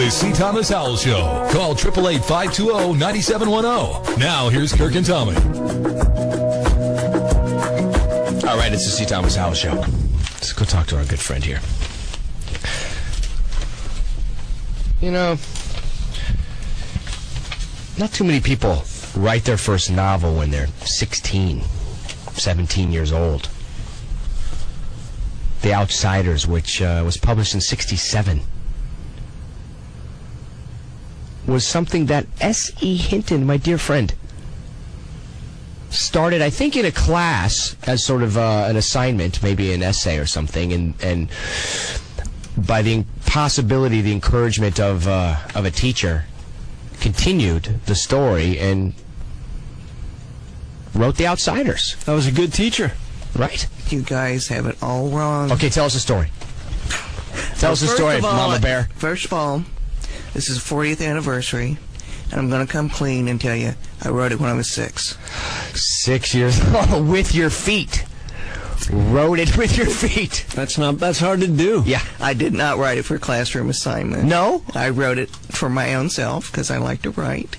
The C. Thomas Howell Show. Call 888-520-9710. Now, here's Kirk and Tommy. All right, it's the C. Thomas Howell Show. Let's go talk to our good friend here. You know, not too many people write their first novel when they're 16, 17 years old. The Outsiders, which was published in '67, was something that SE Hinton, my dear friend, started, I think, in a class as sort of an assignment, maybe an essay or something, and by the possibility, the encouragement of a teacher, continued the story and wrote The Outsiders. That was a good teacher. Right. You guys have it all wrong. Okay, tell us a story. Tell us a story, Mama Bear. First of all, this is 40th anniversary, and I'm going to come clean and tell you I wrote it when I was 6. 6 years old with your feet. Wrote it with your feet. That's hard to do. Yeah. I did not write it for a classroom assignment. No? I wrote it for my own self because I like to write.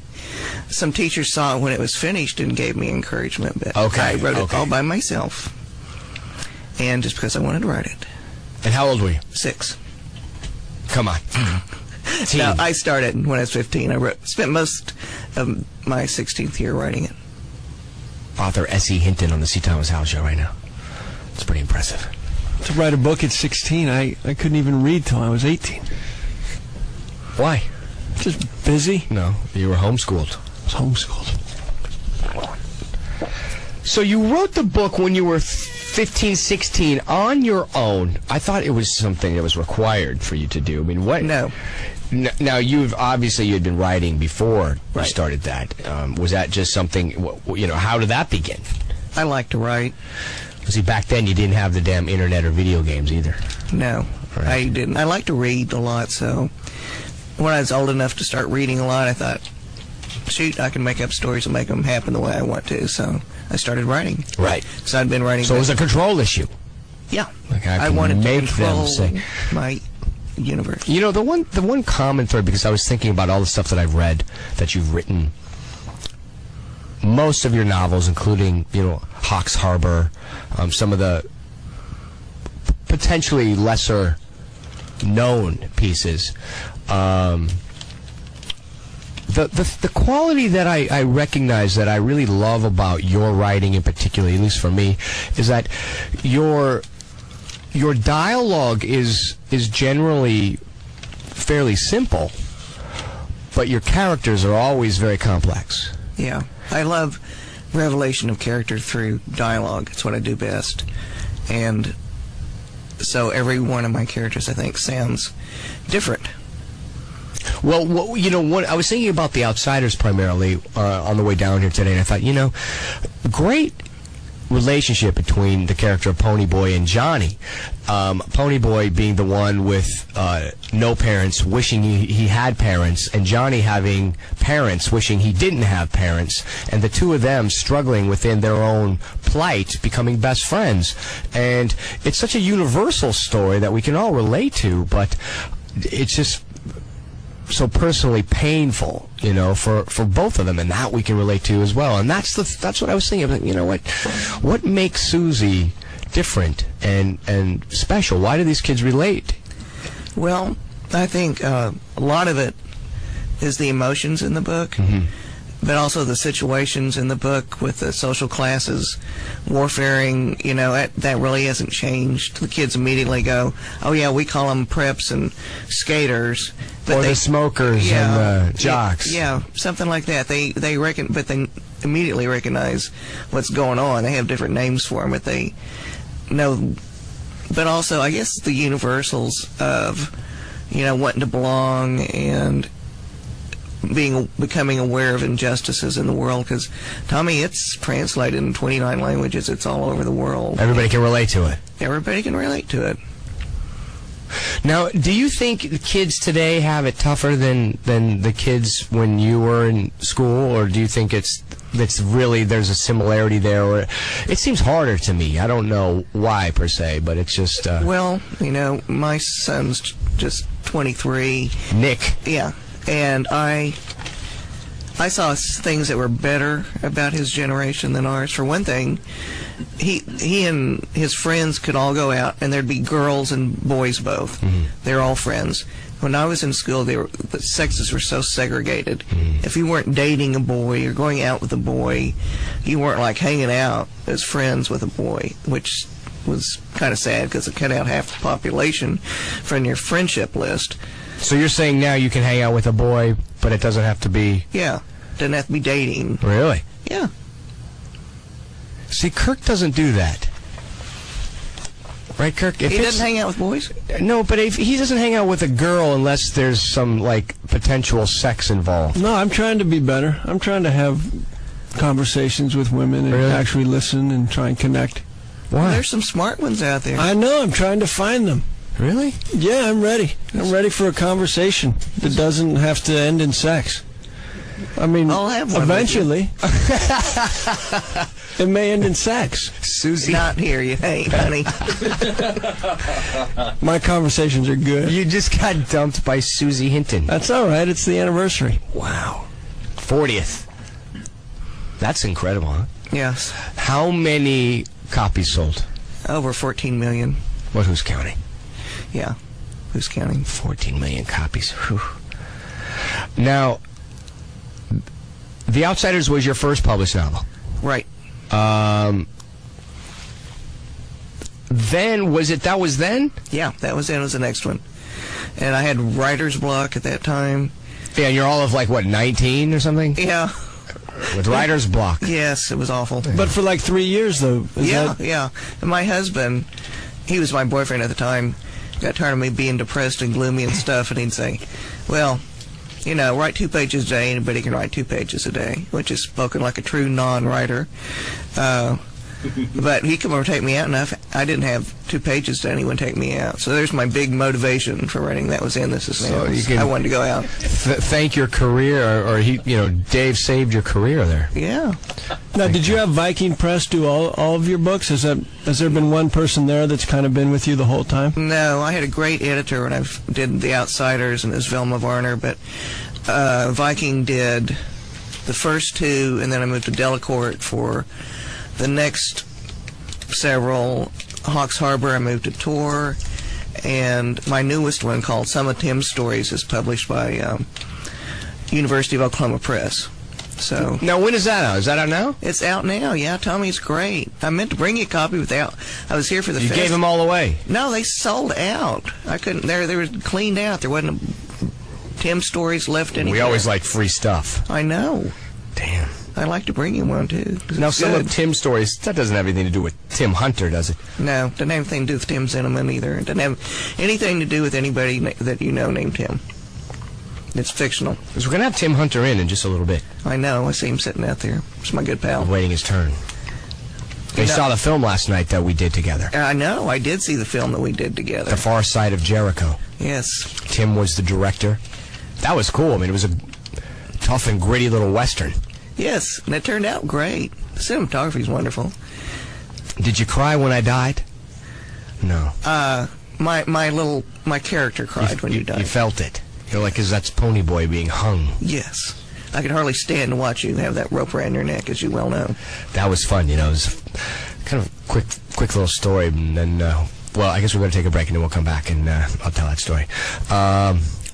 Some teachers saw it when it was finished and gave me encouragement, but I wrote it all by myself. And just because I wanted to write it. And how old were you? 6. Come on. No, I started when I was 15. I spent most of my 16th year writing it. Author SE Hinton on the C. Thomas Howell Show right now. It's pretty impressive. To write a book at 16, I couldn't even read till I was 18. Why? Just busy. No, you were homeschooled. I was homeschooled. So you wrote the book when you were 15, 16 on your own. I thought it was something that was required for you to do. I mean, what? No. Now, you had been writing before you started that. Was that just something, how did that begin? I like to write. See, back then you didn't have the damn internet or video games either. No, right. I didn't. I like to read a lot, so when I was old enough to start reading a lot, I thought, shoot, I can make up stories and make them happen the way I want to, so I started writing. Right. So I'd been writing. So it was a control issue. Yeah. Like I wanted to control them my universe. You know, the one common thread, because I was thinking about all the stuff that I've read that you've written, most of your novels, including, Hawks Harbor, some of the potentially lesser known pieces, the quality that I recognize, that I really love about your writing in particular, at least for me, is that your dialogue is generally fairly simple, but your characters are always very complex. Yeah. I love revelation of character through dialogue. It's what I do best. And so every one of my characters, I think, sounds different. Well, I was thinking about The Outsiders primarily on the way down here today, and I thought, great relationship between the character of Ponyboy and Johnny. Ponyboy being the one with no parents, wishing he had parents, and Johnny having parents, wishing he didn't have parents, and the two of them struggling within their own plight, becoming best friends. And it's such a universal story that we can all relate to, but it's just so personally painful, for both of them, and that we can relate to as well. And that's what I was thinking. Like, what makes Susie different and special? Why do these kids relate? Well, I think a lot of it is the emotions in the book, but also the situations in the book with the social classes, warfaring, that really hasn't changed. The kids immediately go, oh yeah, we call them preps and skaters. But the smokers and the jocks. Yeah, something like that. They immediately recognize what's going on. They have different names for them, but they know. But also, I guess the universals of, wanting to belong and becoming aware of injustices in the world, because Tommy, it's translated in 29 languages. It's all over the world. Everybody can relate to it. Everybody can relate to it. Now, do you think the kids today have it tougher than the kids when you were in school, or do you think it's really, there's a similarity there? Or it seems harder to me. I don't know why per se, but it's just well, my son's just 23. Nick. Yeah, and I saw things that were better about his generation than ours. For one thing, he and his friends could all go out, and there'd be girls and boys both. They're all friends. When I was in school, the sexes were so segregated. If you weren't dating a boy or going out with a boy, you weren't like hanging out as friends with a boy, which was kind of sad because it cut out half the population from your friendship list. So you're saying now you can hang out with a boy, but it doesn't have to be... Yeah, doesn't have to be dating. Really? Yeah. See, Kirk doesn't do that. Right, Kirk? He doesn't hang out with boys? No, but if he doesn't hang out with a girl unless there's some, like, potential sex involved. No, I'm trying to be better. I'm trying to have conversations with women and actually listen and try and connect. Why? Well, there's some smart ones out there. I know. I'm trying to find them. Really? Yeah, I'm ready. I'm ready for a conversation that doesn't have to end in sex. I mean, I'll have one eventually. It may end in sex. Susie. Not here, you ain't, honey. My conversations are good. You just got dumped by Susie Hinton. That's all right. It's the anniversary. Wow. 40th. That's incredible, huh? Yes. How many copies sold? Over 14 million. Well, who's counting? Yeah. Who's counting? 14 million copies. Whew. Now, The Outsiders was your first published novel. Right. Then, that was then? Yeah, that was the next one. And I had writer's block at that time. Yeah, and you're all of, like, what, 19 or something? Yeah. With writer's block. Yes, it was awful. But for like 3 years, though. Yeah. And my husband, he was my boyfriend at the time, got tired of me being depressed and gloomy and stuff, and he'd say, well, you know, write 2 pages a day. Anybody can write 2 pages a day, which is spoken like a true non-writer. But he could never take me out enough. I didn't have 2 pages to anyone take me out. So there's my big motivation for writing That Was In, This Is Now. I wanted to go out. Thank your career, or Dave saved your career there. Yeah. Now, did you have Viking Press do all of your books? Has there been one person there that's kind of been with you the whole time? No, I had a great editor when I did The Outsiders, and it was Velma Varner, but Viking did the first 2, and then I moved to Delacorte for the next several. Hawks Harbor, I moved to Tor, and my newest one, called Some of Tim's Stories, is published by University of Oklahoma Press. So now, when is that out? Is that out now? It's out now. Yeah, Tommy's great. I meant to bring you a copy without. I was here for the. You gave them all away. No, they sold out. I couldn't. They were cleaned out. There wasn't Tim Stories left anywhere. We always like free stuff. I know. Damn. I'd like to bring you one, too. Now, some of Tim's stories, that doesn't have anything to do with Tim Hunter, does it? No, doesn't have anything to do with Tim Zinnemann either. It doesn't have anything to do with anybody that you know named Tim. It's fictional. Because we're going to have Tim Hunter in just a little bit. I know. I see him sitting out there. It's my good pal. Waiting his turn. They saw the film last night that we did together. I know. I did see the film that we did together. The Far Side of Jericho. Yes. Tim was the director. That was cool. I mean, it was a tough and gritty little Western. Yes, and it turned out great. The cinematography's wonderful. Did you cry when I died? No. My character cried when you died. You felt it. You're like, 'cause that's Pony Boy being hung. Yes. I could hardly stand to watch you have that rope around your neck, as you well know. That was fun, It was kind of quick little story, and then, well, I guess we're going to take a break, and then we'll come back, and I'll tell that story.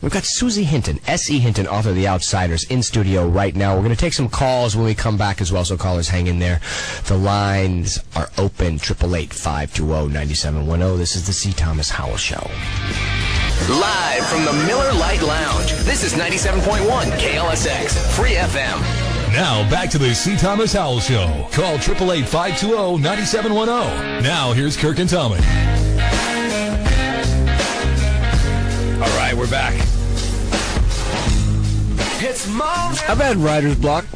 We've got Susie Hinton, SE Hinton, author of The Outsiders, in studio right now. We're going to take some calls when we come back as well, so callers hang in there. The lines are open, 888-520-9710. This is the C. Thomas Howell Show. Live from the Miller Lite Lounge, this is 97.1 KLSX, Free FM. Now, back to the C. Thomas Howell Show. Call 888-520-9710. Now, here's Kirk and Tommy. All right, we're back. I've had writer's block.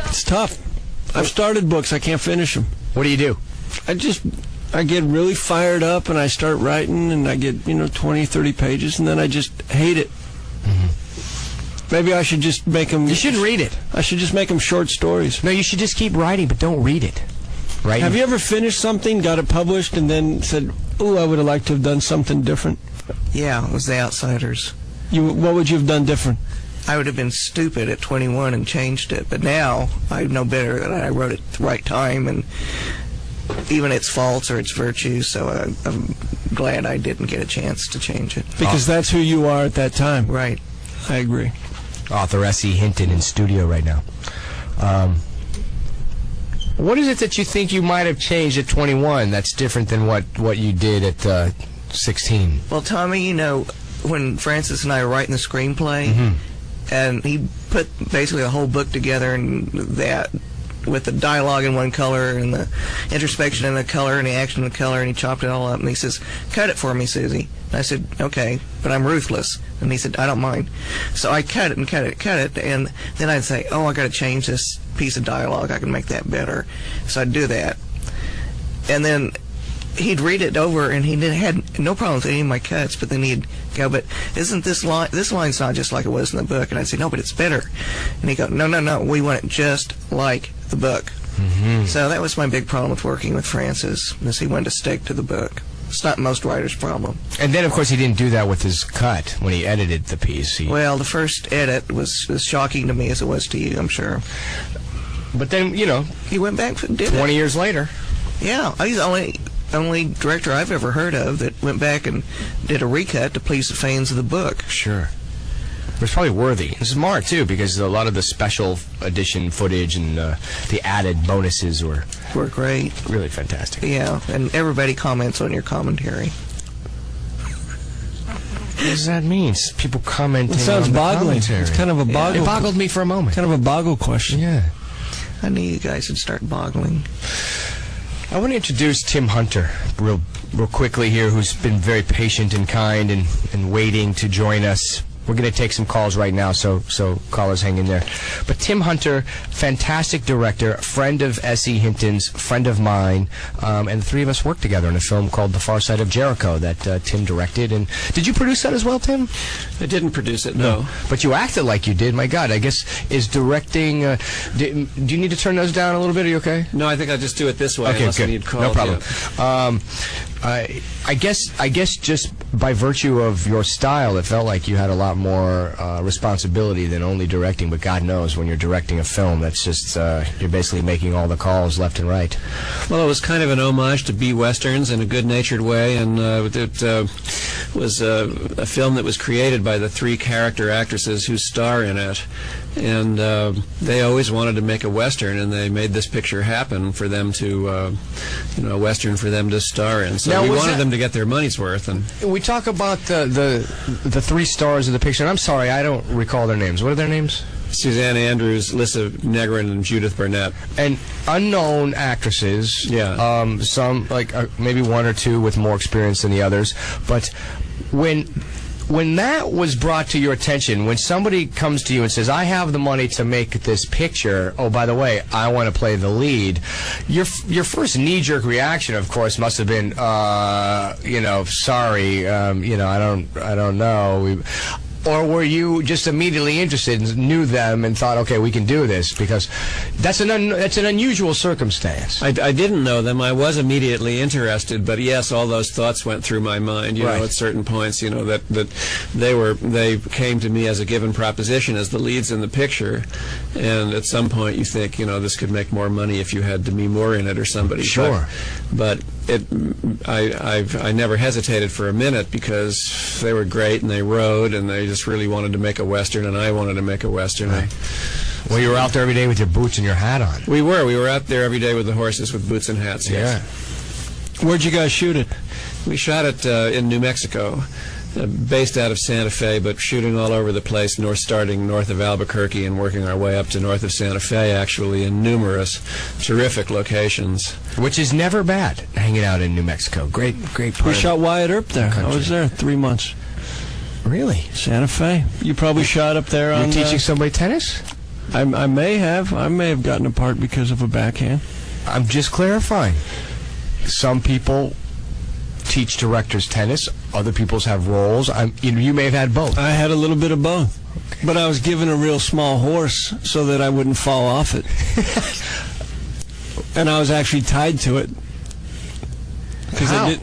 It's tough. I've started books. I can't finish them. What do you do? I get really fired up, and I start writing, and I get, 20, 30 pages, and then I just hate it. Mm-hmm. Maybe I should just make them... You should read it. I should just make them short stories. No, you should just keep writing, but don't read it. Right? Have you ever finished something, got it published, and then said, "Ooh, I would have liked to have done something different"? Yeah, it was The Outsiders. What would you have done different? I would have been stupid at 21 and changed it, but now I know better that I wrote it at the right time, and even its faults or its virtues, so I'm glad I didn't get a chance to change it. Because that's who you are at that time. Right. I agree. Author SE Hinton in studio right now. What is it that you think you might have changed at 21 that's different than what you did at 16? Well, Tommy, when Francis and I were writing the screenplay, and he put basically the whole book together, and that with the dialogue in one color and the introspection in the color and the action in the color, and he chopped it all up, and he says, "Cut it for me, Susie." And I said, "Okay, but I'm ruthless." And he said, "I don't mind." So I cut it, and then I'd say, "Oh, I got to change this piece of dialogue. I can make that better." So I'd do that, and then he'd read it over, and he had no problem with any of my cuts, but then he'd go, "But isn't this line's not just like it was in the book?" And I'd say, "No, but it's better." And he'd go, No, we want it just like the book. So that was my big problem with working with Francis, is he wanted to stick to the book. It's not most writers' problem. And then, of course, he didn't do that with his cut when he edited the piece. Well, the first edit was as shocking to me as it was to you, I'm sure. But then, he went back and did 20 years later. Yeah, he's the only director I've ever heard of that went back and did a recut to please the fans of the book. Sure. It was probably worthy. It's smart, too, because a lot of the special edition footage and the added bonuses were great. Really fantastic. Yeah, and everybody comments on your commentary. What does that mean? People commenting. It sounds on the boggling. commentary. It's kind of a boggle. It boggled me for a moment. Kind of a boggle question. Yeah. I knew you guys would start boggling. I want to introduce Tim Hunter real quickly here, who's been very patient and kind and waiting to join us. We're going to take some calls right now, so callers hang in there. But Tim Hunter, fantastic director, friend of SE Hinton's, friend of mine, and the three of us worked together in a film called The Far Side of Jericho that Tim directed. And did you produce that as well, Tim? I didn't produce it, no. But you acted like you did. My God, I guess is directing. Do you need to turn those down a little bit? Are you okay? No, I think I'll just do it this way. Okay, unless good. I need calls. No problem. Yeah. I guess just by virtue of your style, it felt like you had a lot more responsibility than only directing. But God knows, when you're directing a film, that's just you're basically making all the calls left and right. Well, it was kind of an homage to B westerns in a good-natured way, and it was a film that was created by the three character actresses who star in it. And they always wanted to make a western, and they made this picture happen for them to, a western for them to star in. So now, we wanted them to get their money's worth. And we talk about the three stars of the picture. And I'm sorry, I don't recall their names. What are their names? Suzanne Andrews, Lissa Negrin, and Judith Burnett. And unknown actresses. Yeah. Some, maybe one or two with more experience than the others. But when that was brought to your attention, when somebody comes to you and says, "I have the money to make this picture, oh, by the way, I want to play the lead," your first knee-jerk reaction, of course, must have been, sorry, I don't know. Or were you just immediately interested and knew them and thought, okay, we can do this? Because that's an unusual circumstance. I didn't know them. I was immediately interested, but yes, all those thoughts went through my mind. You know, at certain points, that they came to me as a given proposition as the leads in the picture, and at some point you think, this could make more money if you had Demi Moore in it or somebody. Sure. But I never hesitated for a minute, because they were great and they rode and they just really wanted to make a western, and I wanted to make a western. Right. Well, you were out there every day with your boots and your hat on. We were out there every day with the horses with boots and hats. Yes. Yeah. Where'd you guys shoot it? We shot it in New Mexico, based out of Santa Fe, but shooting all over the place, starting north of Albuquerque and working our way up to north of Santa Fe, actually, in numerous terrific locations. Which is never bad, hanging out in New Mexico. Great part. We shot Wyatt Earp there. I was there 3 months. Really? Santa Fe. You probably shot up there on... You're teaching somebody tennis? I may have gotten a part because of a backhand. I'm just clarifying. Some people teach directors tennis. Other people's have roles. You may have had both. I had a little bit of both. Okay. But I was given a real small horse so that I wouldn't fall off it. And I was actually tied to it. How?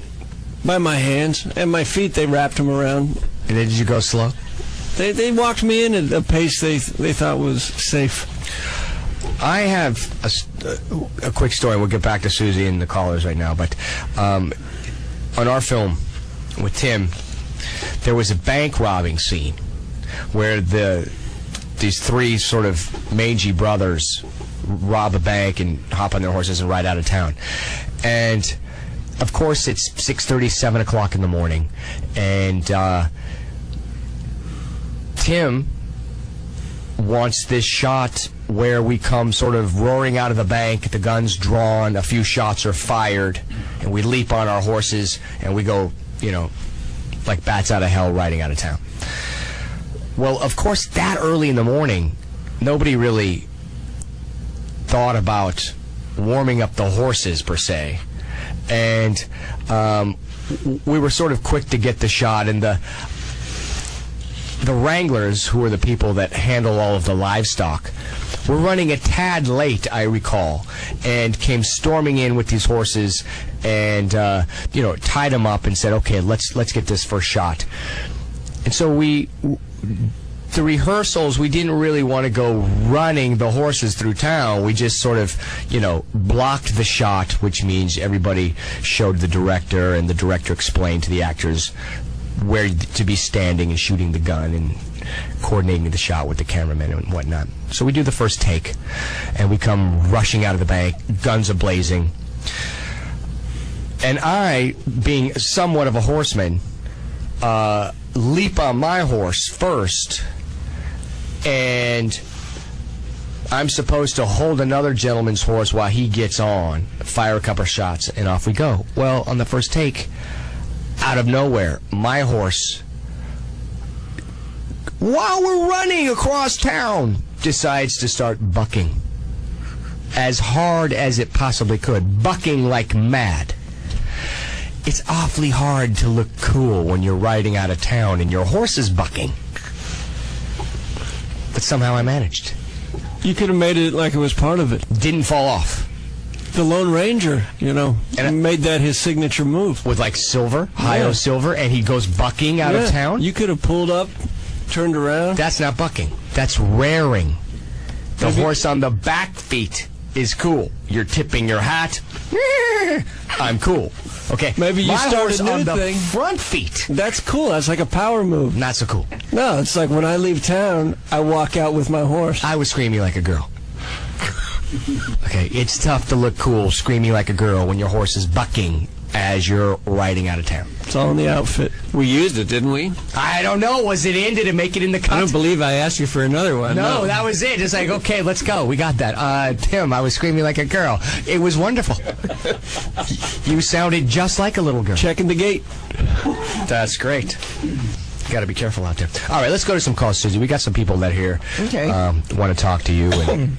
by my hands and my feet. They wrapped them around. And then did you go slow? They walked me in at a pace they thought was safe. I have a quick story. We'll get back to Susie and the callers right now. But on our film with Tim, there was a bank robbing scene where these three sort of mangy brothers rob a bank and hop on their horses and ride out of town. And of course, it's 6:30, 7 o'clock in the morning, and Tim wants this shot where we come sort of roaring out of the bank, the gun's drawn, a few shots are fired, and we leap on our horses and we go, like bats out of hell riding out of town. Well, of course, that early in the morning, nobody really thought about warming up the horses per se, and we were sort of quick to get the shot, and the wranglers, who are the people that handle all of the livestock, were running a tad late, I recall, and came storming in with these horses and tied them up and said, okay, let's get this first shot. And so the rehearsals, we didn't really want to go running the horses through town. We just sort of, blocked the shot, which means everybody showed the director, and the director explained to the actors where to be standing and shooting the gun and coordinating the shot with the cameraman and whatnot. So we do the first take, and we come rushing out of the bank, guns a-blazing. And I, being somewhat of a horseman, leap on my horse first, and I'm supposed to hold another gentleman's horse while he gets on, fire a couple of shots, and off we go. Well, on the first take, out of nowhere, my horse, while we're running across town, decides to start bucking as hard as it possibly could, bucking like mad. It's awfully hard to look cool when you're riding out of town and your horse is bucking. But somehow I managed. You could have made it like it was part of it. Didn't fall off. The Lone Ranger, and made that his signature move. With like silver, high-o silver, and he goes bucking out of town? You could have pulled up, turned around. That's not bucking. That's raring. The horse on the back feet is cool. You're tipping your hat. I'm cool. Okay. Maybe you start a new on the thing. Front feet. That's cool. That's like a power move. Not so cool. No, it's like when I leave town, I walk out with my horse. I was screaming like a girl. Okay, it's tough to look cool screaming like a girl when your horse is bucking as you're riding out of town. It's all in the outfit. We used it, didn't we? I don't know. Was it in? Did it make it in the cut? I don't believe I asked you for another one. No, that was it. It's like, okay, let's go. We got that. Tim, I was screaming like a girl. It was wonderful. You sounded just like a little girl. Checking the gate. That's great. Got to be careful out there. All right, let's go to some calls, Susie. We got some people that here want to talk to you, and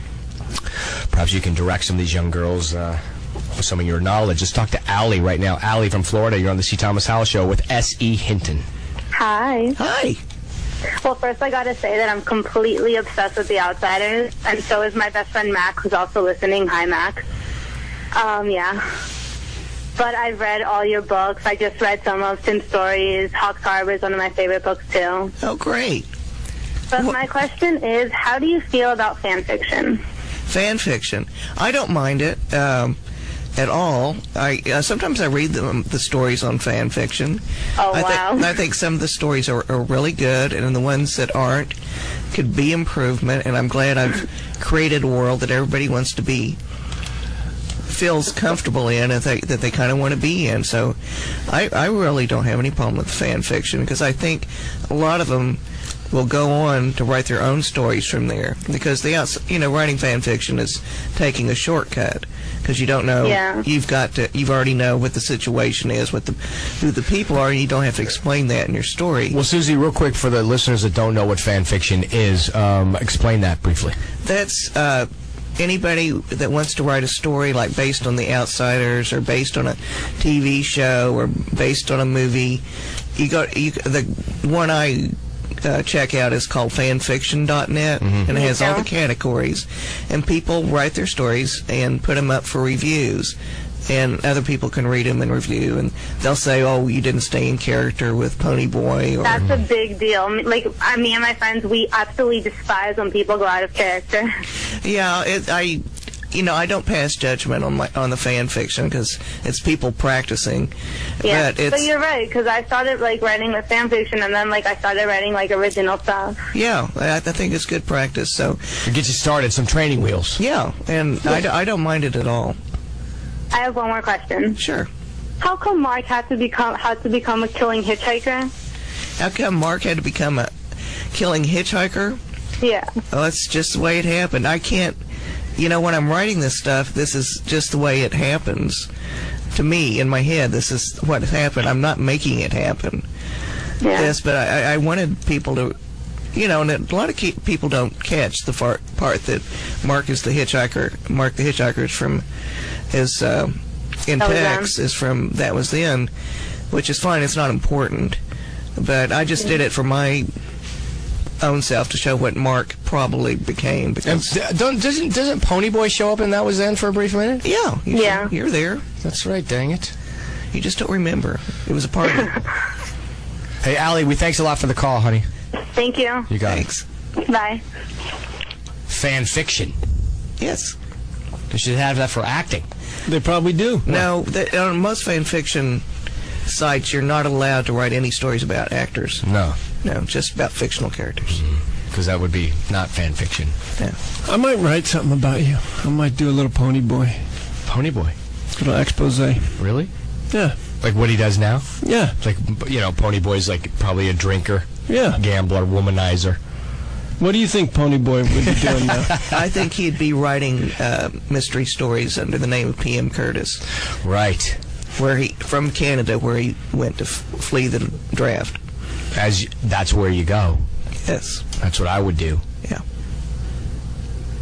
perhaps you can direct some of these young girls with some of your knowledge. Let's talk to Allie right now. Allie from Florida. You're on the C. Thomas Howell Show with SE Hinton. Hi. Hi. Well, first I got to say that I'm completely obsessed with The Outsiders, and so is my best friend Mac, who's also listening. Hi, Mac. Yeah. But I've read all your books. I just read some of Tim's stories. Hawks Harbor is one of my favorite books, too. Oh, great. But my question is, how do you feel about fan fiction? Fan fiction. I don't mind it at all. Sometimes I read the stories on fan fiction. Oh, wow. I think some of the stories are really good, and the ones that aren't could be improvement, and I'm glad I've created a world that everybody wants to be, feels comfortable in, and that they kind of want to be in. So I really don't have any problem with fan fiction, because I think a lot of them will go on to write their own stories from there, because writing fan fiction is taking a shortcut, because you don't know. Yeah. You've already know what the situation is, who the people are, and you don't have to explain that in your story. Well, Susie, real quick, for the listeners that don't know what fan fiction is, explain that briefly. That's anybody that wants to write a story like based on The Outsiders, or based on a TV show, or based on a movie. The one I check out is called fanfiction.net, and it has all the categories, and people write their stories and put them up for reviews. and other people can read them and review, and they'll say, "Oh, you didn't stay in character with Pony Boy." Or, That's a big deal. Like, me and my friends, we absolutely despise when people go out of character. yeah, I don't pass judgment on the fan fiction because it's people practicing. Yeah, but you're right, because I started writing the fan fiction, and then I started writing original stuff. Yeah, I think it's good practice. So it gets you started, some training wheels. Yeah, and I don't mind it at all. I have one more question. Sure. How come Mark had to become a killing hitchhiker? How come Mark had to become a killing hitchhiker? Yeah. Well, that's just the way it happened. I can't. When I'm writing this stuff, this is just the way it happens. To me, in my head, this is what happened. I'm not making it happen. Yeah. Yes, but I wanted people to, and a lot of people don't catch the part that Mark is the hitchhiker. Mark the hitchhiker is from his, in text, is from That Was Then, which is fine. It's not important. But I just did it for my own self to show what Mark probably became. Because doesn't Pony Boy show up in That Was Then for a brief minute? Yeah. You're there. That's right, dang it. You just don't remember. It was a party. Hey, Allie, thanks a lot for the call, honey. Thank you. You got Thanks. Bye. Fan fiction. Yes. They should have that for acting. They probably do. No, on most fan fiction sites, you're not allowed to write any stories about actors. No, just about fictional characters. Because that would be not fan fiction. Yeah. I might write something about you. I might do a little Pony Boy. Pony Boy? A little expose. Really? Yeah. Like what he does now? Yeah. Like, Pony Boy's probably a drinker. Yeah. Gambler, womanizer. What do you think Pony Boy would be doing now? I think he'd be writing mystery stories under the name of P.M. Curtis. Right. From Canada, where he went to flee the draft. That's where you go. Yes. That's what I would do. Yeah.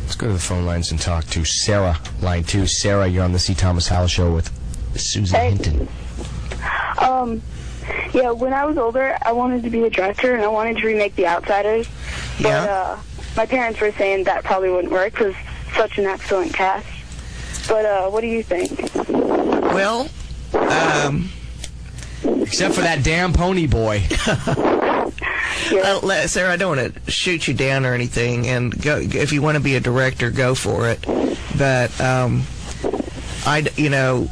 Let's go to the phone lines and talk to Sarah, line 2. Sarah, you're on the C. Thomas Howell Show with Susie Hinton. Yeah, when I was older, I wanted to be a director, and I wanted to remake The Outsiders. But my parents were saying that probably wouldn't work because such an excellent cast. But what do you think? Well, except for that damn Pony Boy. Sarah, I don't want to shoot you down or anything, and if you want to be a director, go for it. But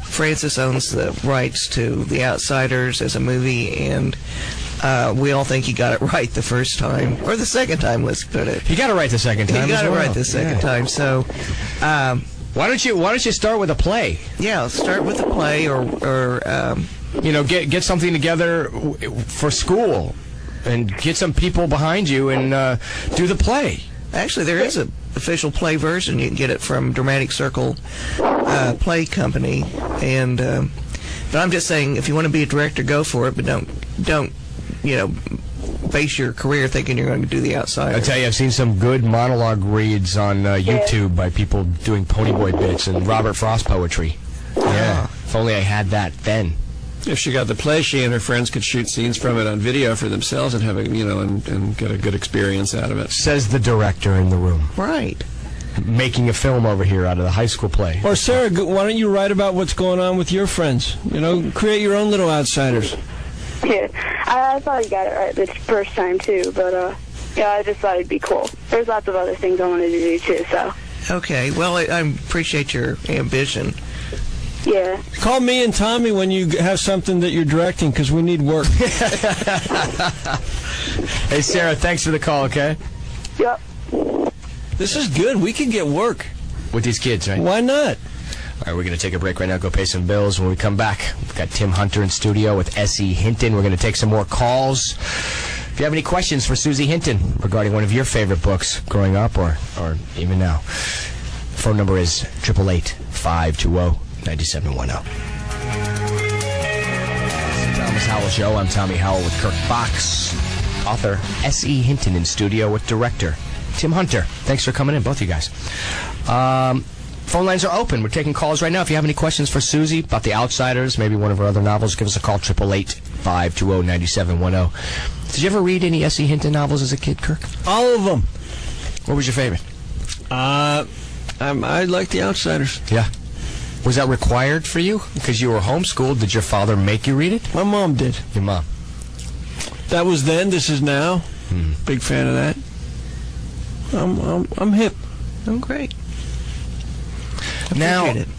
Francis owns the rights to The Outsiders as a movie, and we all think he got it right the first time, or the second time. Let's put it. He got it right the second time. He got it right the second time. So, why don't you start with a play? Yeah, start with a play, or get something together for school, and get some people behind you and do the play. Actually, there is an official play version. You can get it from Dramatic Circle Play Company, and but I'm just saying, if you want to be a director, go for it. But don't base your career thinking you're going to do The Outsider. I'll tell you, I've seen some good monologue reads on YouTube by people doing Pony Boy bits and Robert Frost poetry. Yeah, if only I had that then. If she got the play, she and her friends could shoot scenes from it on video for themselves and have and get a good experience out of it. Says the director in the room. Right. Making a film over here out of the high school play. Or Sarah, why don't you write about what's going on with your friends? Create your own little Outsiders. Yeah, I thought you got it right this first time too, but I just thought it'd be cool. There's lots of other things I wanted to do too, so. Okay, well, I appreciate your ambition. Yeah. Call me and Tommy when you have something that you're directing, because we need work. Hey, Sarah, thanks for the call, okay? Yep. This is good. We can get work. With these kids, right? Why not? All right, we're going to take a break right now, go pay some bills. When we come back, we've got Tim Hunter in studio with SE Hinton. We're going to take some more calls. If you have any questions for Susie Hinton regarding one of your favorite books growing up or even now, phone number is 888-520-9710. Thomas Howell Show. I'm Tommy Howell with Kirk Box. Author S.E. Hinton in studio with director Tim Hunter. Thanks for coming in, both of you guys. Phone lines are open. We're taking calls right now. If you have any questions for Susie about The Outsiders, maybe one of her other novels, give us a call, 888-520-9710. Did you ever read any S.E. Hinton novels as a kid, Kirk? All of them. What was your favorite? I like The Outsiders. Yeah. Was that required for you? Because you were homeschooled. Did your father make you read it? My mom did. Your mom. That was then. This is now. Big fan of that. I'm hip. Oh, great. Now, Appreciate it.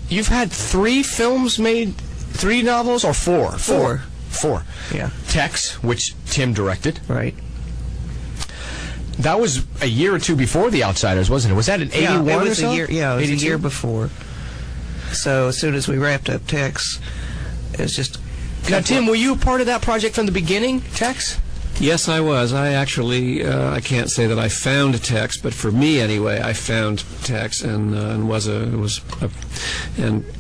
you've had 3 films made, 3 novels, or 4? 4. Yeah. Tex, which Tim directed. Right. That was a year or 2 before The Outsiders, wasn't it? Was that in 81 it or was so? a year. Yeah, it was 82? a year before. So as soon as we wrapped up Tex, it's just. Now, Tim, were you a part of that project from the beginning, Tex? Yes, I was. I actually, I can't say that I found Tex, but for me anyway, I found Tex and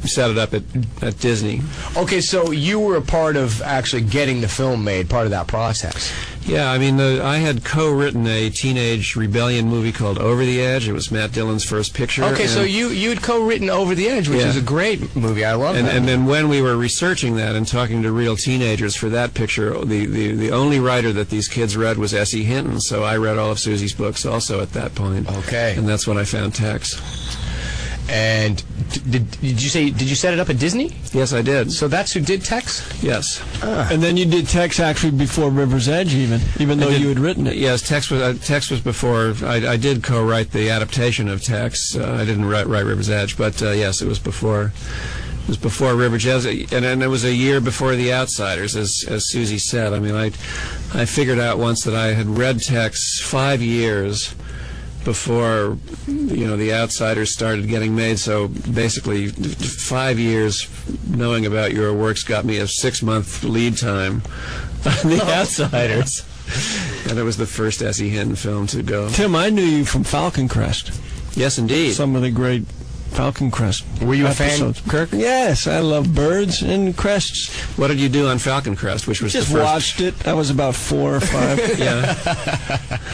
set it up at Disney. Okay, so you were a part of actually getting the film made, part of that process. Yeah, I mean, I had co-written a teenage rebellion movie called Over the Edge. It was Matt Dillon's first picture. Okay, so you'd co-written Over the Edge, which Yeah. is a great movie. I love that. And then when we were researching that and talking to real teenagers for that picture, the only writer that these kids read was S.E. Hinton, so I read all of Susie's books also at that point. Okay. And that's when I found Tex. And did you set it up at Disney? Yes, I did. So that's who did Tex? Yes. And then you did Tex actually before River's Edge, even though you had written it. Yes, Tex was before. I did co-write the adaptation of Tex. I didn't write River's Edge, but yes, it was before. It was before River's Edge, and it was a year before The Outsiders, as Susie said. I mean, I figured out once that I had read Tex 5 years before, The Outsiders started getting made. So basically, 5 years knowing about your works got me a 6-month lead time on The Outsiders. And it was the first S.E. Hinton film to go. Tim, I knew you from Falcon Crest. Yes, indeed. Some of the great Falcon Crest. Were you episodes. a fan, Kirk? Yes, I love birds and crests. What did you do on Falcon Crest, which was Just the first? watched it. I was about 4 or 5. Yeah.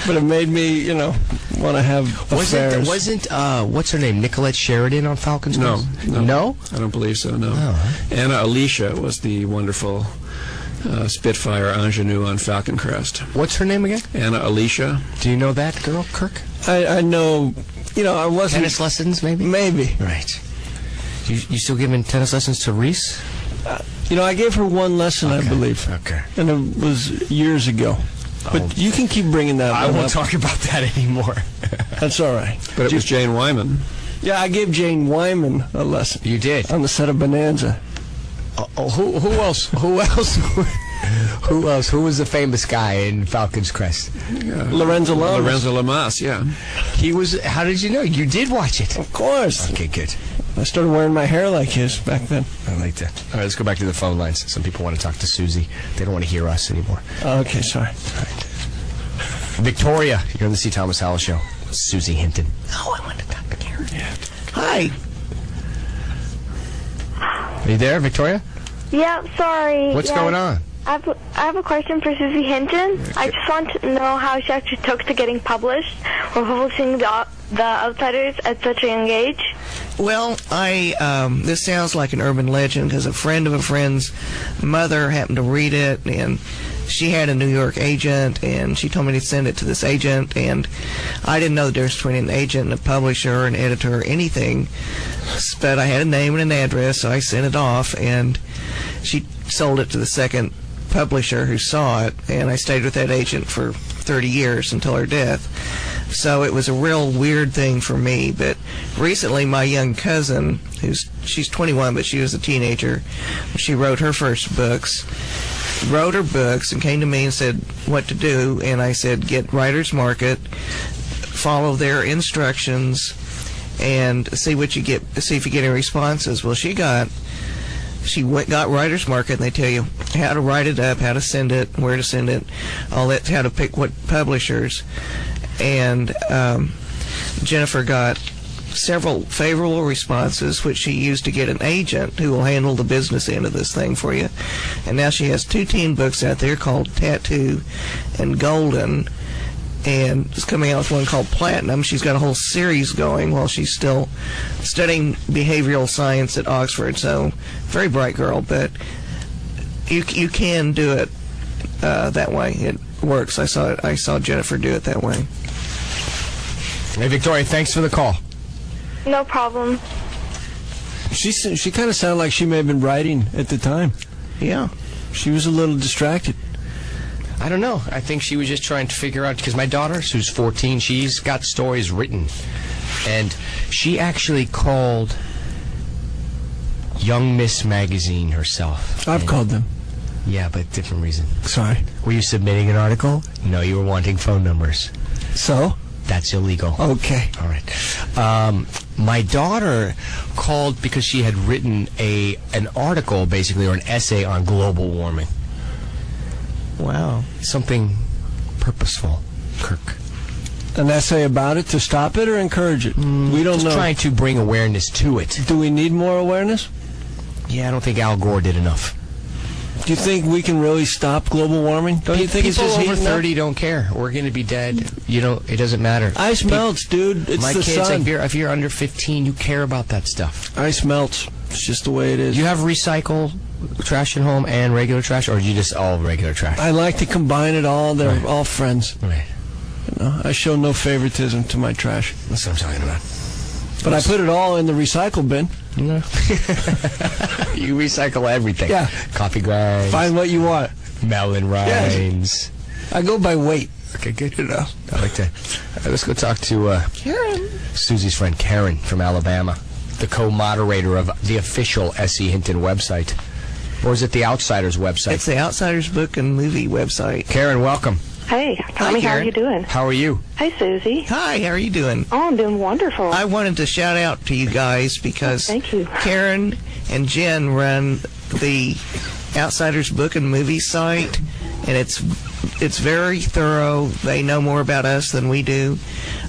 But it made me, want to have affairs. Wasn't what's her name, Nicolette Sheridan on Falcons? No. No? I don't believe so, no. Oh. Anna Alicia was the wonderful Spitfire ingenue on Falcon Crest. What's her name again? Anna Alicia. Do you know that girl, Kirk? I know, I wasn't... Tennis lessons, maybe? Maybe. Right. You still giving tennis lessons to Reese? I gave her 1 lesson, Okay. I believe. Okay. And it was years ago. But you can keep bringing that I one won't up. talk about that anymore. That's all right. But it was Jane Wyman. Yeah, I gave Jane Wyman a lesson. You did? On the set of Bonanza. Who else? Who else? Who else? Who was the famous guy in Falcon's Crest? Lorenzo Lamas. Lorenzo Lamas, yeah. He was... How did you know? You did watch it. Of course. Okay, good. I started wearing my hair like his back then. I like that. All right, let's go back to the phone lines. Some people want to talk to Susie. They don't want to hear us anymore. Okay, sorry. All right. Victoria, you're on the C. Thomas Howell Show. Susie Hinton. Oh, I want to talk to Karen. Yeah. Hi. Are you there, Victoria? Yeah, sorry. What's going on? I have a question for Susie Hinton. I just want to know how she actually took to getting published or publishing the Outsiders at such a young age. Well, this sounds like an urban legend because a friend of a friend's mother happened to read it, and she had a New York agent, and she told me to send it to this agent, and I didn't know the difference between an agent and a publisher, an editor, or anything, but I had a name and an address, so I sent it off, and she sold it to the second publisher who saw it, and I stayed with that agent for 30 years until her death. So it was a real weird thing for me. But recently my young cousin, she's 21 but she was a teenager, she wrote her first books, wrote her books and came to me and said what to do, and I said get Writer's Market, follow their instructions, and see what you get, see if you get any responses. Well, she got Writer's Market, and they tell you how to write it up, how to send it, where to send it, all that, how to pick what publishers. And Jennifer got several favorable responses, which she used to get an agent who will handle the business end of this thing for you. And now she has 2 teen books out there called Tattoo and Golden, and is coming out with one called Platinum. She's got a whole series going while she's still studying behavioral science at Oxford. So, very bright girl, but you can do it that way. It works. I saw Jennifer do it that way. Hey, Victoria, thanks for the call. No problem. She kind of sounded like she may have been writing at the time. Yeah. She was a little distracted. I don't know. I think she was just trying to figure out, because my daughter, who's 14, she's got stories written. And she actually called Young Miss Magazine herself. I've called them. Yeah, but different reason. Sorry. Were you submitting an article? No, you were wanting phone numbers. So? That's illegal. Okay. All right. My daughter called because she had written an article, basically, or an essay on global warming. Wow. Something purposeful, Kirk. An essay about it to stop it or encourage it? We don't know. Trying to bring awareness to it. Do we need more awareness? Yeah, I don't think Al Gore did enough. Do you think we can really stop global warming? Don't you think it's just people over heating 30 don't care. We're going to be dead. You know, it doesn't matter. Ice melts, dude. It's my the kids, sun. if you're under 15, you care about that stuff. Ice melts. It's just the way it is. Do you have recycle trash at home and regular trash, or do you just all regular trash? I like to combine it all. They're all friends. Right. You know, I show no favoritism to my trash. That's what I'm talking about. But I put it all in the recycle bin. No. You recycle everything. Yeah. Coffee grinds. Find what you want. Melon rinds. I go by weight. Okay, good to know. I like that. Let's go talk to Karen. Susie's friend Karen from Alabama, the co-moderator of the official SE Hinton website. Or is it the Outsiders website? It's the Outsiders book and movie website. Karen, welcome. Hey, Tommy, how are you doing? How are you? Hey, Susie. Hi, how are you doing? Oh, I'm doing wonderful. I wanted to shout out to you guys because thank you. Karen and Jen run the Outsiders book and movie site, and it's very thorough. They know more about us than we do,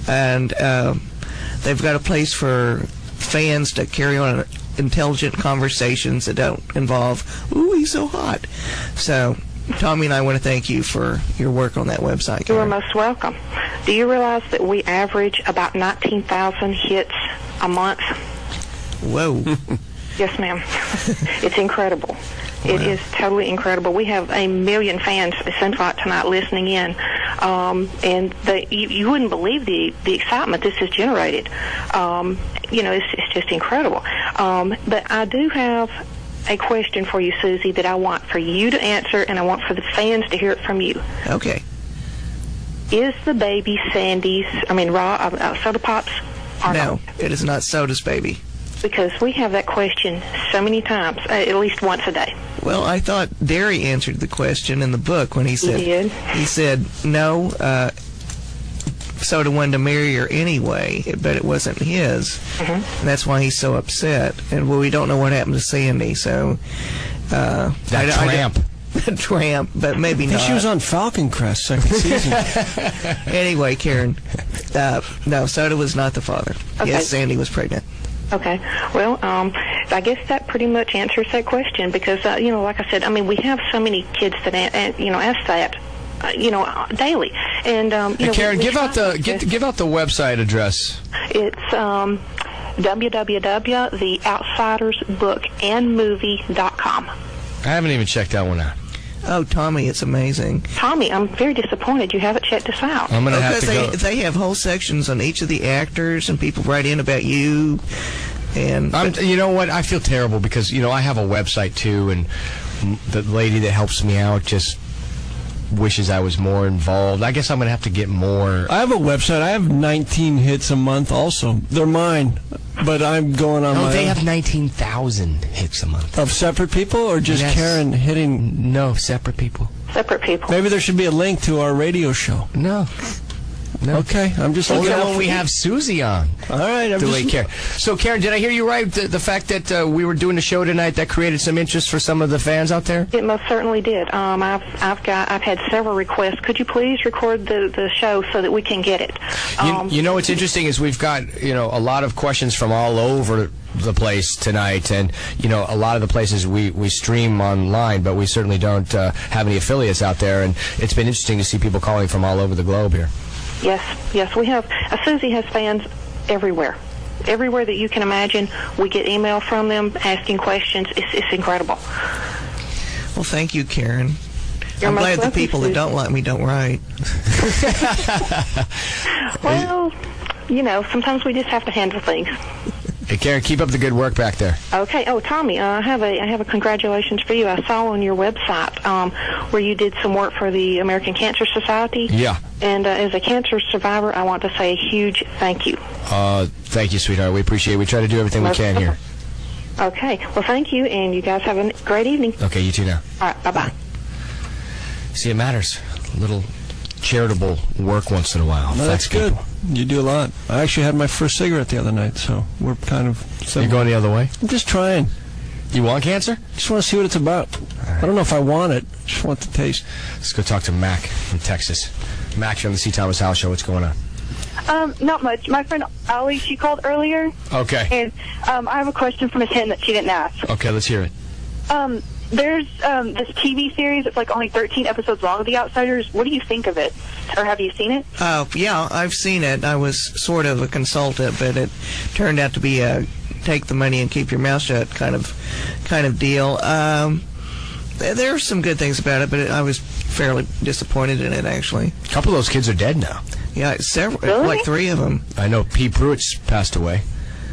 and they've got a place for fans to carry on intelligent conversations that don't involve, ooh, he's so hot. So Tommy and I want to thank you for your work on that website. You are most welcome. Do you realize that we average about 19,000 hits a month? Whoa. Yes, ma'am. It's incredible. Wow. It is totally incredible. We have 1 million fans, it seems like, tonight listening in. And you wouldn't believe the excitement this has generated. You know, it's just incredible. But I do have a question for you, Susie, that I want for you to answer, and I want for the fans to hear it from you. Okay. Is the baby Sandy's, raw soda pops? Or No, not? it is not Soda's baby. Because we have that question so many times, at least once a day. Well, I thought Derry answered the question in the book when he said, He said, no, Soda wanted to marry her anyway, but it wasn't his. And that's why he's so upset. And, well, we don't know what happened to Sandy, so... Tramp. Tramp, but maybe I think not. she was on Falcon Crest second season. Anyway, Karen, no, Soda was not the father. Okay. Yes, Sandy was pregnant. Okay. Well, I guess that pretty much answers that question because, like I said, we have so many kids that, ask that, daily. And, Hey, Karen, give out the website address. It's www.theoutsidersbookandmovie.com. I haven't even checked that one out. Oh, Tommy, it's amazing. Tommy, I'm very disappointed you haven't checked us out. I'm going to have to go. They have whole sections on each of the actors, and people write in about you. And you know what? I feel terrible because, I have a website too, and the lady that helps me out just wishes I was more involved. I guess I'm going to have to get more. I have a website. I have 19 hits a month also. They're mine, but I'm going on my they own. have 19,000 hits a month. Of separate people or just Yes. Karen hitting? No, separate people. Separate people. Maybe there should be a link to our radio show. No. Okay, I'm just Only looking out when for we you. have Susie on. All right, I'm Do just... we care? So, Karen, did I hear you right? The fact that we were doing a show tonight that created some interest for some of the fans out there? It most certainly did. I've had several requests. Could you please record the show so that we can get it? You know what's interesting is we've got a lot of questions from all over the place tonight, and a lot of the places we stream online, but we certainly don't have any affiliates out there, and it's been interesting to see people calling from all over the globe here. Yes, we have. Susie has fans everywhere. Everywhere that you can imagine, we get email from them asking questions. It's incredible. well, thank you, Karen. You're I'm most glad the welcome, people that Susie. don't like me don't write. Well, sometimes we just have to handle things. Hey, Karen, keep up the good work back there. Okay. Oh, Tommy, I have a congratulations for you. I saw on your website where you did some work for the American Cancer Society. Yeah. And as a cancer survivor, I want to say a huge thank you. Thank you, sweetheart. We appreciate it. We try to do everything we can here. Okay. Well, thank you, and you guys have a great evening. Okay, you too now. All right. Bye-bye. See, it matters. A little charitable work once in a while. No, that's good. You do a lot. I actually had my first cigarette the other night, so we're kind of similar. You're going the other way? I'm just trying. You want cancer? Just want to see what it's about. I don't know if I want it. Just want the taste. Let's go talk to Mac from Texas. Mac from the C. Thomas Howell Show. What's going on? Not much. My friend Allie, she called earlier. Okay. And I have a question for Miss Hinton that she didn't ask. Okay, let's hear it. There's this TV series. It's like only 13 episodes long of The Outsiders. What do you think of it? Or have you seen it? Yeah, I've seen it. I was sort of a consultant, but it turned out to be a take the money and keep your mouth shut kind of deal. There are some good things about it, but I was fairly disappointed in it, actually. A couple of those kids are dead now. Yeah, several, Really? like 3 of them. I know Pete Pruitt's passed away.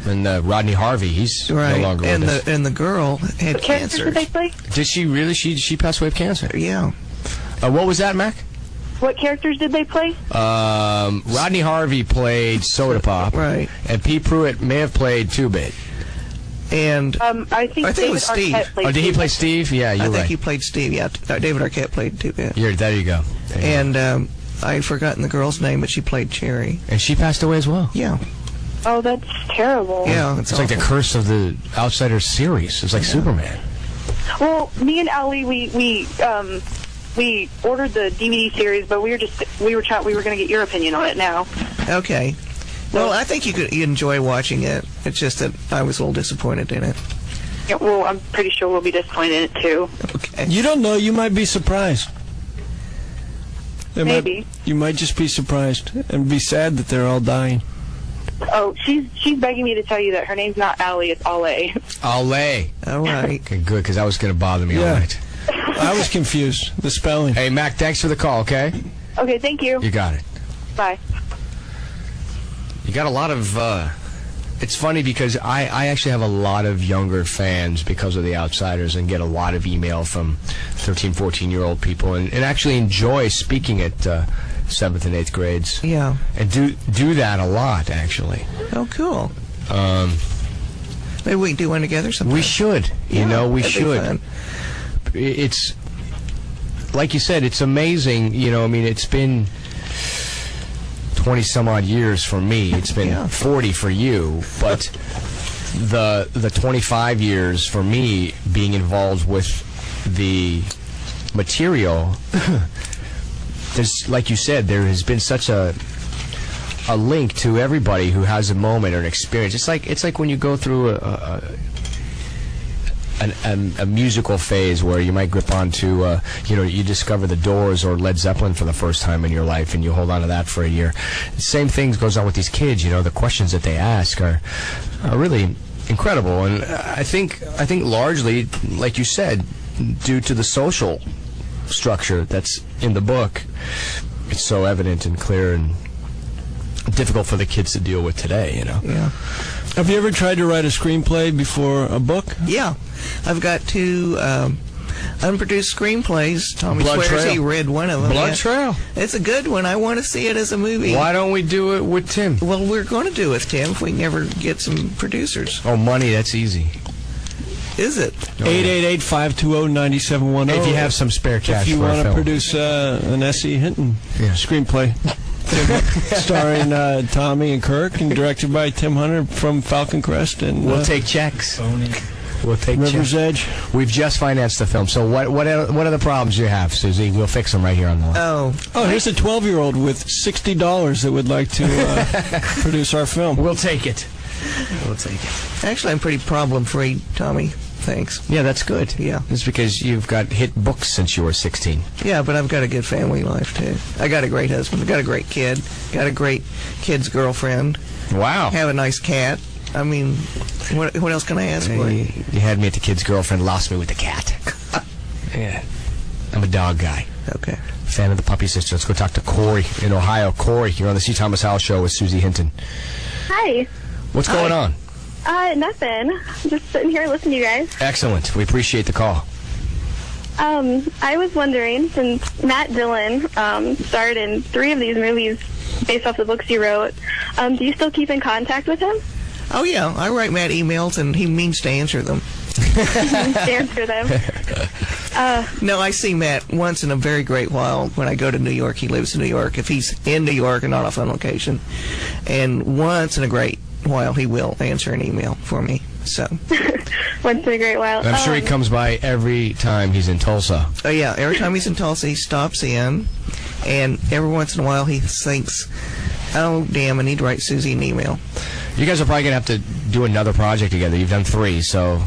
And Rodney Harvey, he's no longer with us. And the girl had What characters cancer. did they play? Did she really? She passed away of cancer. Yeah. What was that, Mac? What characters did they play? Rodney Harvey played Soda Pop. Right. And Pete Pruitt may have played Two-Bit. And I think it David was Steve. Arquette played Oh, did he Steve. play Steve? Yeah, you're I right. think he played Steve. Yeah, David Arquette played Two-Bit. There you go. And I'd forgotten the girl's name, but she played Cherry. And she passed away as well. Yeah. Oh, that's terrible. Yeah, It's like the curse of the Outsiders series. It's like Superman. Well, me and Allie, we ordered the DVD series, but we were going to get your opinion on it now. Okay. Well, I think you enjoy watching it. It's just that I was a little disappointed in it. Yeah, well, I'm pretty sure we'll be disappointed in it too. Okay. You don't know. You might be surprised. Maybe. You might just be surprised and be sad that they're all dying. Oh, she's begging me to tell you that her name's not Allie, it's Ale. Olay. All right. Okay, good, because that was going to bother me all Yeah. night. I was confused. The spelling. Hey, Mac, thanks for the call, okay? Okay, thank you. You got it. Bye. You got a lot of... it's funny because I actually have a lot of younger fans because of The Outsiders and get a lot of email from 13, 14-year-old people and actually enjoy speaking at 7th and 8th grades. Yeah. And do that a lot, actually. Oh, cool. Maybe we can do one together sometime. We should. We that'd be should. fun. It's... Like you said, it's amazing. It's been 20-some-odd years for me. It's been 40 for you. But the 25 years for me being involved with the material... There's, like you said, there has been such a link to everybody who has a moment or an experience. It's like when you go through a musical phase where you might grip onto, you discover the Doors or Led Zeppelin for the first time in your life, and you hold on to that for a year. The same thing goes on with these kids. The questions that they ask are really incredible, and I think largely, like you said, due to the social structure that's in the book, it's so evident and clear and difficult for the kids to deal with today, Yeah. Have you ever tried to write a screenplay before a book? Yeah. I've got 2 unproduced screenplays. Tommy Blood swears Trail. he read one of them. Blood Yeah. Trail. It's a good one. I want to see it as a movie. Why don't we do it with Tim? Well, we're going to do it with Tim if we can ever get some producers. Oh, money, that's easy. Is it? 888-520-9710. If you have some spare cash If you for a want to film. produce an SE Hinton screenplay. Starring Tommy and Kirk and directed by Tim Hunter from Falcon Crest. And We'll take checks. We'll take River's checks. Edge. We've just financed the film. So what are the problems you have, Susie? We'll fix them right here on the line. Oh. Oh, here's a 12-year-old with $60 that would like to produce our film. We'll take it. We'll take it. Actually, I'm pretty problem-free, Tommy. Thanks. Yeah, that's good. Yeah. It's because you've got hit books since you were 16. Yeah, but I've got a good family life, too. I got a great husband. I got a great kid. Got a great kid's girlfriend. Wow. Have a nice cat. I mean, what else can I ask for? You had me at the kid's girlfriend, lost me with the cat. Yeah. I'm a dog guy. Okay. Fan of the Puppy Sister. Let's go talk to Corey in Ohio. Corey, you're on the C. Thomas Howell Show with Susie Hinton. Hi. What's going on? Nothing. Just sitting here listening to you guys. Excellent. We appreciate the call. I was wondering, since Matt Dillon starred in 3 of these movies based off the books he wrote, do you still keep in contact with him? Oh, yeah. I write Matt emails, and he means to answer them. Answer them. No, I see Matt once in a very great while when I go to New York. He lives in New York. If he's in New York and not off on location. And once in a great while, he will answer an email for me. So. Once in a great while. I'm sure he comes by every time he's in Tulsa. Oh, yeah. Every time he's in Tulsa, he stops in. And every once in a while, he thinks, oh, damn, I need to write Susie an email. You guys are probably going to have to do another project together. You've done 3, so...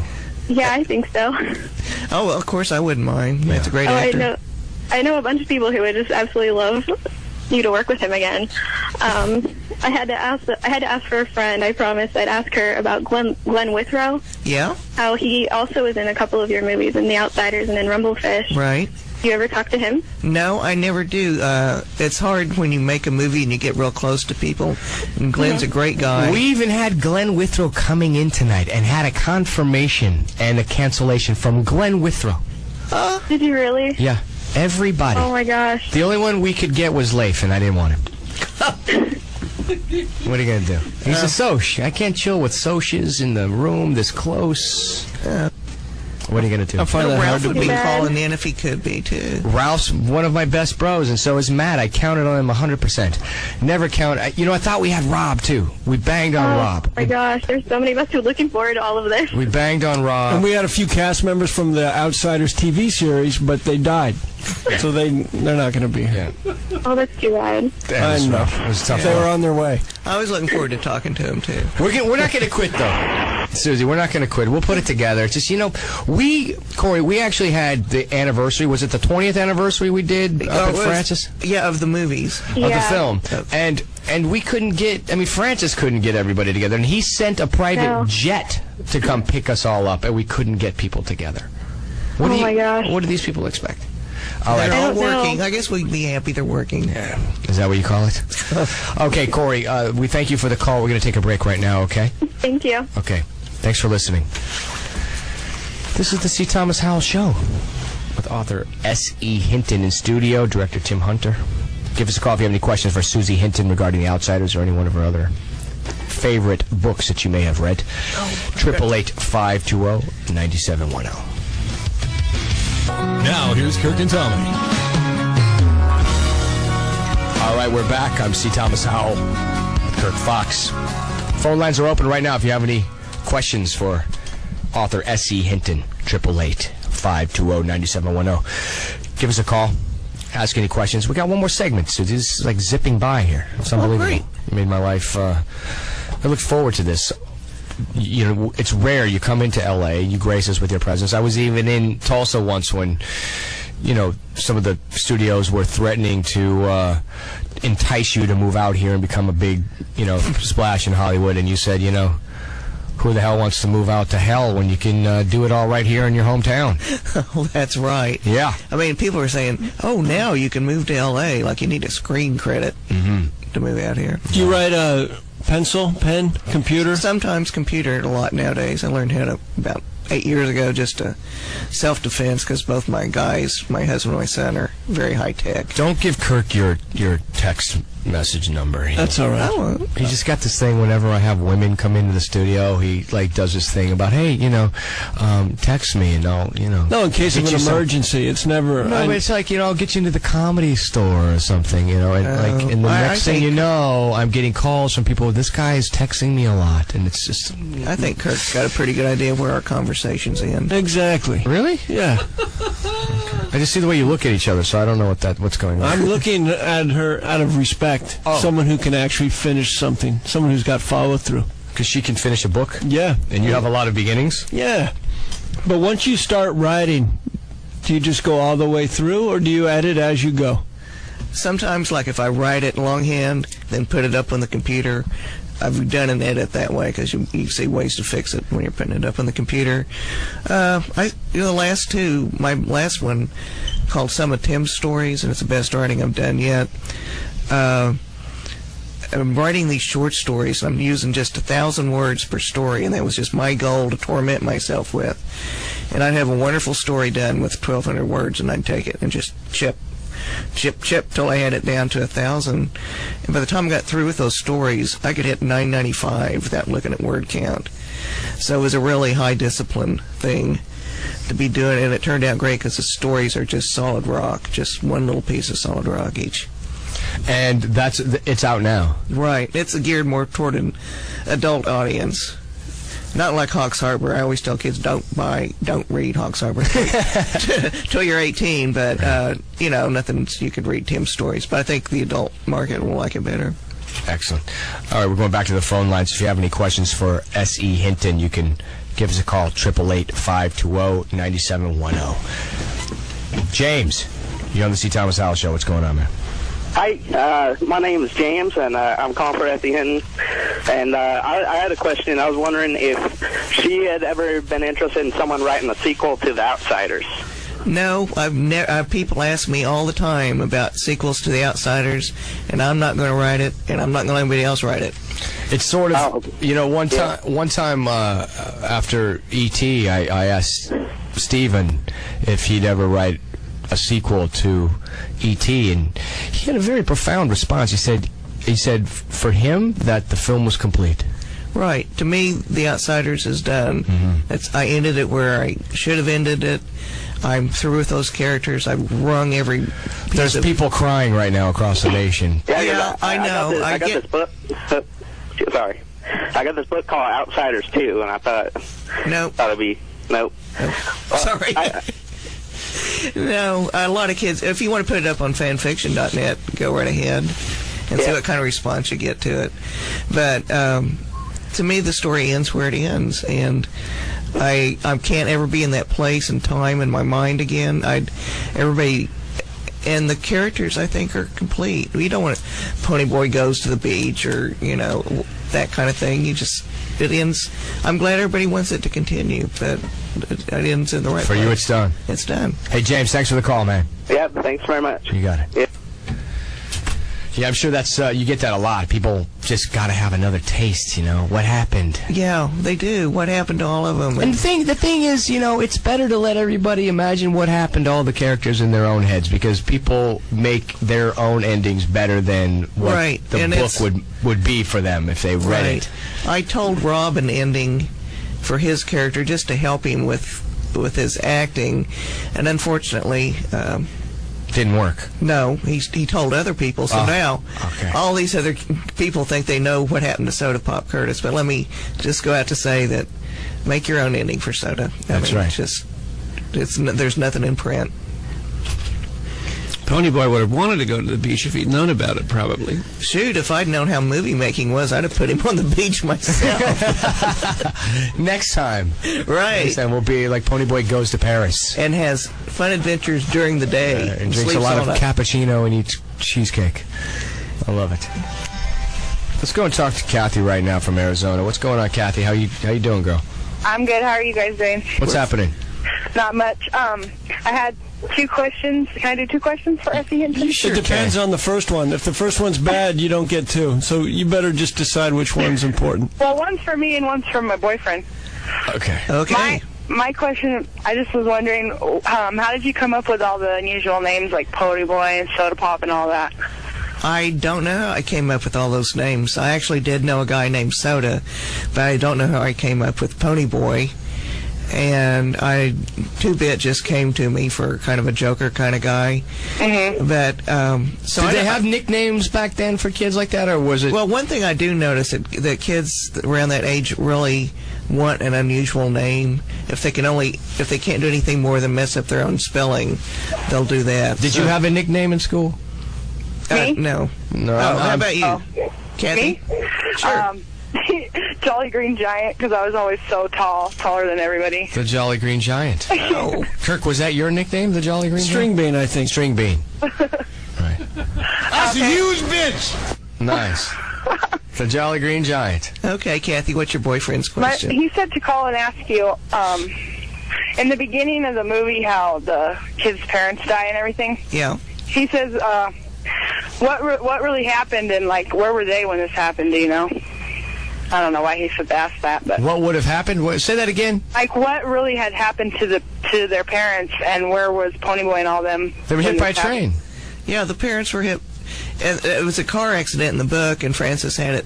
Yeah, I think so. Oh, well, of course I wouldn't mind. Matt's a great actor. I know a bunch of people who would just absolutely love you to work with him again. I had to ask for a friend. I promised I'd ask her about Glenn Withrow. Yeah? How he also was in a couple of your movies, in The Outsiders and in Rumblefish. Right. You ever talk to him? No, I never do. It's hard when you make a movie and you get real close to people. And Glenn's a great guy. We even had Glenn Withrow coming in tonight and had a confirmation and a cancellation from Glenn Withrow. Did you really? Yeah, everybody. Oh my gosh. The only one we could get was Leif, and I didn't want him. What are you going to do? He's a Soch. I can't chill with Soches in the room this close. What are you going to do? I find that hard Ralph to would be believe. calling in if he could be, too. Ralph's one of my best bros, and so is Matt. I counted on him 100%. Never count. I thought we had Rob, too. We banged on Rob. Oh my gosh, there's so many of us who are looking forward to all of this. We banged on Rob. And we had a few cast members from the Outsiders TV series, but they died. So they're not going to be here. Yeah. Oh, that's too bad. That was I know. rough. It was tough. They were on their way. I was looking forward to talking to him, too. We're not going to quit, though. Susie, we're not going to quit. We'll put it together. It's just, Corey, we actually had the anniversary. Was it the 20th anniversary we did up at Francis? Yeah, of the movies. Of the film. And we couldn't get, Francis couldn't get everybody together. And he sent a private jet to come pick us all up, and we couldn't get people together. My gosh. What do these people expect? They're all working. I guess we'd be happy they're working. Yeah. Is that what you call it? Okay, Corey, we thank you for the call. We're going to take a break right now, okay? Thank you. Okay. Thanks for listening. This is the C. Thomas Howell Show with author SE Hinton in studio, director Tim Hunter. Give us a call if you have any questions for Susie Hinton regarding The Outsiders or any one of her other favorite books that you may have read. 888-520-9710. Now, here's Kirk and Tommy. All right, we're back. I'm C. Thomas Howell with Kirk Fox. Phone lines are open right now if you have any questions for author S.E. Hinton. 888-520-9710. Give us a call. Ask any questions. We got one more segment, so this is like zipping by here. It's unbelievable. Great. It made my life... I look forward to this. It's rare you come into L.A., you grace us with your presence. I was even in Tulsa once when, some of the studios were threatening to entice you to move out here and become a big, splash in Hollywood. And you said, who the hell wants to move out to hell when you can do it all right here in your hometown? Oh, that's right. Yeah. People are saying, oh, now you can move to L.A. Like you need a screen credit to move out here. Do you write a pencil, pen, computer? Sometimes computer a lot nowadays. I learned how to about 8 years ago, just self-defense, because both my guys, my husband and my son, are very high-tech. Don't give Kirk your text message number. That's all right. I won't. He just got this thing whenever I have women come into the studio, he does this thing about, hey, text me and I'll, No, in case of an emergency, it's never... No, but it's like, I'll get you into the comedy store or something, and the next thing you know, I'm getting calls from people, this guy is texting me a lot, and it's just... I think Kirk's got a pretty good idea where our conversations end. Exactly. Really? Yeah. I just see the way you look at each other, so I don't know what's going on. I'm looking at her out of respect. Someone who can actually finish something. Someone who's got follow-through. Because she can finish a book? Yeah. And you have a lot of beginnings? Yeah. But once you start writing, do you just go all the way through, or do you edit as you go? Sometimes, like if I write it longhand, then put it up on the computer, I've done an edit that way because you see ways to fix it when you're putting it up on the computer. The last two, my last one called Some of Tim's Stories, and it's the best writing I've done yet. I'm writing these short stories, and I'm using just 1,000 words per story, and that was just my goal to torment myself with. And I'd have a wonderful story done with 1,200 words, and I'd take it and just chip till I had it down to 1,000. And by the time I got through with those stories, I could hit 995 without looking at word count. So it was a really high discipline thing to be doing, and it turned out great because the stories are just solid rock, just one little piece of solid rock each. And it's out now. Right. It's geared more toward an adult audience. Not like Hawks Harbor. I always tell kids don't read Hawks Harbor till you're 18. But nothing you could read Tim's stories. But I think the adult market will like it better. Excellent. All right, we're going back to the phone lines. If you have any questions for SE Hinton, you can give us a call, 888-520-9710. James, you're on the C. Thomas Howell Show. What's going on, man? Hi, my name is James, and I'm calling for SE Hinton. And I had a question. I was wondering if she had ever been interested in someone writing a sequel to The Outsiders. No, I've never. People ask me all the time about sequels to The Outsiders, and I'm not going to write it, and I'm not going to let anybody else write it. It's sort of, one time after E.T., I asked Steven if he'd ever write a sequel to E.T., and he had a very profound response. He said for him that the film was complete. Right. To me, The Outsiders is done. Mm-hmm. I ended it where I should have ended it. I'm through with those characters. I've wrung every piece. There's people crying right now across the nation. Yeah, I know. I got this book. Sorry. I got this book called Outsiders, too, and I thought... Nope. Thought it'd be... Nope. Sorry. No, a lot of kids, if you want to put it up on fanfiction.net, go right ahead and see what kind of response you get to it. But to me, the story ends where it ends, and I can't ever be in that place and time in my mind again. Everybody, and the characters, I think, are complete. You don't want Ponyboy goes to the beach or, that kind of thing. It ends. I'm glad everybody wants it to continue, but it ends in the right place. For you, it's done. It's done. Hey, James, thanks for the call, man. Yeah, thanks very much. You got it. Yeah. Yeah, I'm sure that's you get that a lot. People just got to have another taste, what happened. Yeah, they do. What happened to all of them? And the thing is, it's better to let everybody imagine what happened to all the characters in their own heads, because people make their own endings better than what the book would be for them if they read it. I told Rob an ending for his character just to help him with his acting, and unfortunately... didn't work. No, he told other people. So now all these other people think they know what happened to Soda Pop Curtis. But let me just go out to say that make your own ending for Soda. That's right. There's nothing in print. Ponyboy would have wanted to go to the beach if he'd known about it, probably. Shoot, if I'd known how movie making was, I'd have put him on the beach myself. Next time. Right. Next time we'll be like Ponyboy Goes to Paris. And has fun adventures during the day. And drinks a lot of cappuccino and eats cheesecake. I love it. Let's go and talk to Kathy right now from Arizona. What's going on, Kathy? How you doing, girl? I'm good. How are you guys doing? What's happening? Not much. I had 2 questions. Can I do 2 questions for SE Hinton? It depends on the first one. If the first one's bad, you don't get 2. So you better just decide which one's important. Well, one's for me and one's for my boyfriend. Okay. My question, I just was wondering, how did you come up with all the unusual names like Ponyboy and Soda Pop and all that? I don't know how I came up with all those names. I actually did know a guy named Soda, but I don't know how I came up with Ponyboy. And 2-Bit just came to me for kind of a joker kind of guy. Mm-hmm. But so did they have nicknames back then for kids like that, or was it? Well, one thing I do notice that kids around that age really want an unusual name. If they can't do anything more than mess up their own spelling, they'll do that. Did you have a nickname in school? Me? No. How about you, Kathy? Me? Sure. Jolly Green Giant, because I was always so taller than everybody. The Jolly Green Giant. Oh. Kirk, was that your nickname, the Jolly Green String Giant? Bean, I think. String Bean. Right. That's a huge bitch! Nice. The Jolly Green Giant. Okay, Kathy, what's your boyfriend's question? He said to call and ask you, in the beginning of the movie, how the kids' parents die and everything. Yeah. He says, what really happened, and like where were they when this happened? Do you know? I don't know why he should ask that, but what would have happened? Say that again. Like what really had happened to their parents, and where was Ponyboy and all them? They were hit by a train. Yeah, the parents were hit. It was a car accident in the book, and Francis had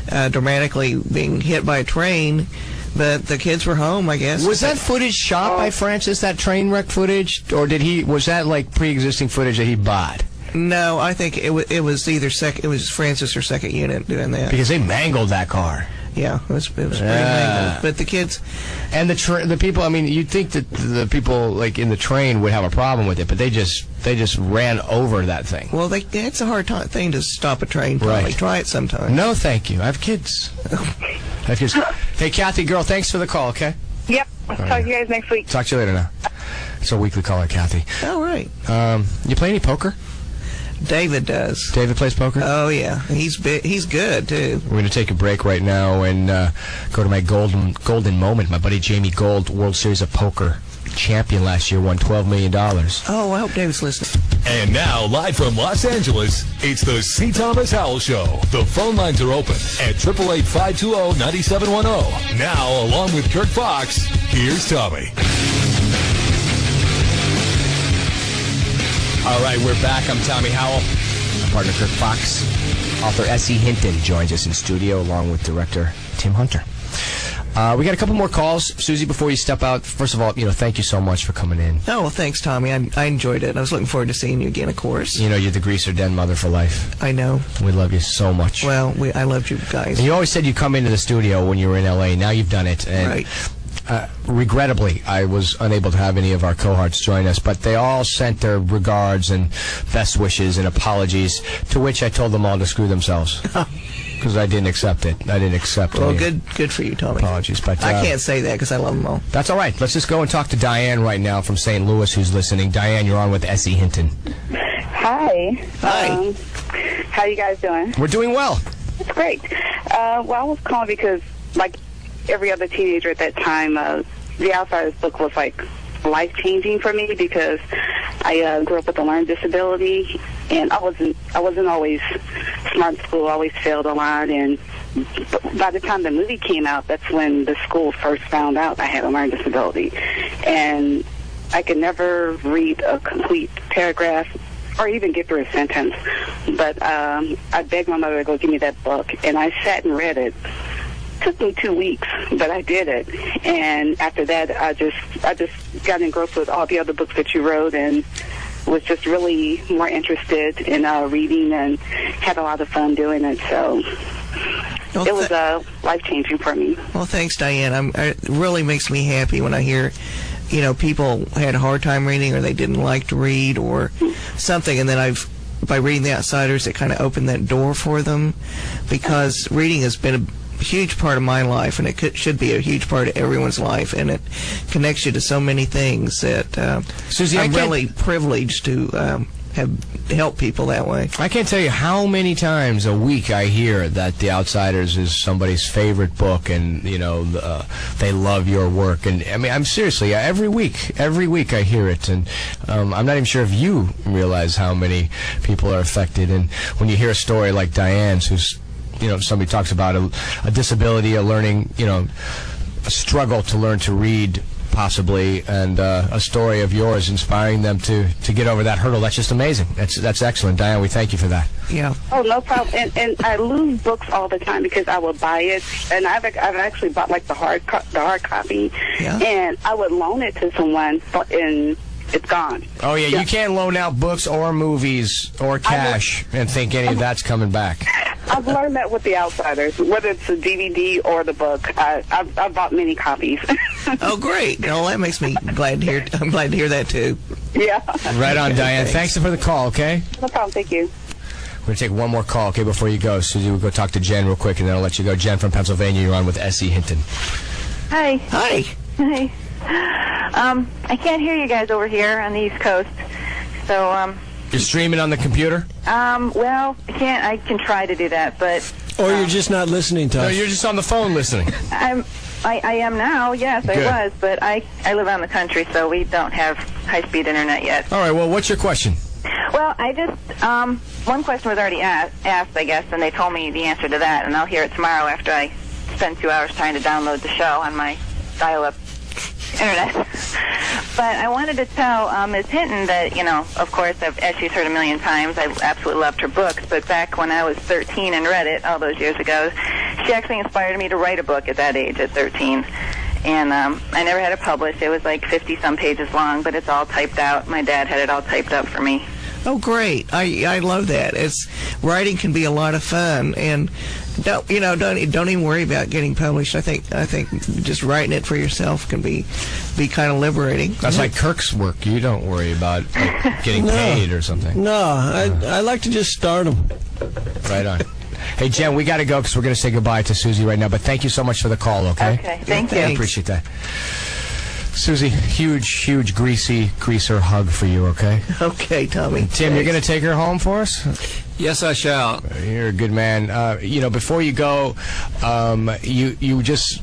it dramatically being hit by a train. But the kids were home, I guess. Was that footage shot by Francis? That train wreck footage, or was that like pre-existing footage that he bought? No, I think it was either it was Francis or Second Unit doing that. Because they mangled that car. Yeah, it was pretty mangled. But the kids and the people. I mean, you'd think that the people like in the train would have a problem with it, but they just ran over that thing. Well, it's a hard thing to stop a train. Probably Right. Try it sometime. No, thank you. I have kids. Hey, Kathy, girl, thanks for the call. Okay. Yep. I'll talk to you guys next week. Talk to you later now. It's our weekly caller, Kathy. All right. You play any poker? David does. David plays poker? Oh, yeah. He's good, too. We're going to take a break right now and go to my golden moment. My buddy Jamie Gold, World Series of Poker champion last year, won $12 million. Oh, I hope David's listening. And now, live from Los Angeles, it's the C. Thomas Howell Show. The phone lines are open at 888-520-9710. Now, along with Kirk Fox, here's Tommy. All right, we're back. I'm Tommy Howell. My partner, Kirk Fox. Author SE Hinton joins us in studio along with director Tim Hunter. We got a couple more calls. Susie, before you step out, first of all, thank you so much for coming in. Oh, well, thanks, Tommy. I enjoyed it. I was looking forward to seeing you again, of course. You're the Greaser Den mother for life. I know. We love you so much. Well, I loved you guys. And you always said you'd come into the studio when you were in L.A. Now you've done it. And right. Regrettably, I was unable to have any of our cohorts join us, but they all sent their regards and best wishes and apologies, to which I told them all to screw themselves. Because I didn't accept it. I didn't accept it. Well, good for you, Tommy. Apologies, but I can't say that because I love them all. That's all right. Let's just go and talk to Diane right now from St. Louis, who's listening. Diane, you're on with SE Hinton. Hi. Hi. How you guys doing? We're doing well. That's great. Well, I was calling because, like every other teenager at that time, The Outsiders book was like life-changing for me because I grew up with a learning disability, and I wasn't always smart in school. I always failed a lot, and by the time the movie came out, that's when the school first found out I had a learning disability, and I could never read a complete paragraph or even get through a sentence. But I begged my mother to go give me that book, and I sat and read it. Took me 2 weeks, but I did it. And after that, I just got engrossed with all the other books that you wrote, and was just really more interested in reading, and had a lot of fun doing it. So it was life-changing for me. Well, thanks, Diane. It really makes me happy when I hear, people had a hard time reading, or they didn't like to read, or something, and then by reading The Outsiders, it kind of opened that door for them, because reading has been a huge part of my life, and it should be a huge part of everyone's life, and it connects you to so many things that Susie, I'm really privileged to have helped people that way. I can't tell you how many times a week I hear that The Outsiders is somebody's favorite book, and they love your work. And I mean, I'm seriously, every week I hear it, and I'm not even sure if you realize how many people are affected. And when you hear a story like Diane's, who's somebody talks about a disability, a learning, a struggle to learn to read, possibly, and a story of yours inspiring them to get over that hurdle. That's just amazing. That's excellent. Diane, we thank you for that. Yeah. Oh, no problem. And I lose books all the time because I would buy it, and I've actually bought like the hard copy, and I would loan it to someone, and it's gone. Oh, yeah, you can't loan out books or movies or cash and think any of that's coming back. I've learned that with The Outsiders, whether it's the DVD or the book. I've bought many copies. Oh, great. Well, that makes me glad to hear. I'm glad to hear that, too. Yeah. Right on, Diane. Thanks for the call, okay? No problem. Thank you. We're going to take one more call, okay, before you go. Susie, we'll go talk to Jen real quick, and then I'll let you go. Jen from Pennsylvania, you're on with SE Hinton. Hi. Hi. Hi. I can't hear you guys over here on the East Coast, so You're streaming on the computer? Well, I can try to do that, but... Or you're just not listening to us. No, you're just on the phone listening. I am now, yes, Good. I was, but I live out in the country, so we don't have high-speed internet yet. All right, well, what's your question? Well, I just, one question was already asked, I guess, and they told me the answer to that, and I'll hear it tomorrow after I spend 2 hours trying to download the show on my dial-up internet. But I wanted to tell Ms. Hinton that, of course, as she's heard a million times, I absolutely loved her books, but back when I was 13 and read it all those years ago, she actually inspired me to write a book at that age, at 13. And I never had it published. It was like 50-some pages long, but it's all typed out. My dad had it all typed up for me. Oh, great! I love that. Writing can be a lot of fun, and don't even worry about getting published. I think just writing it for yourself can be kind of liberating. That's like Kirk's work. You don't worry about getting paid or something. No, I like to just start them. Right on. Hey, Jen, we got to go because we're going to say goodbye to Susie right now. But thank you so much for the call. Okay. Okay. Thank you. I appreciate that. Susie, huge greaser hug for you, okay? Okay, Tommy. And Tim, you're going to take her home for us? Yes, I shall. You're a good man. Before you go, you just...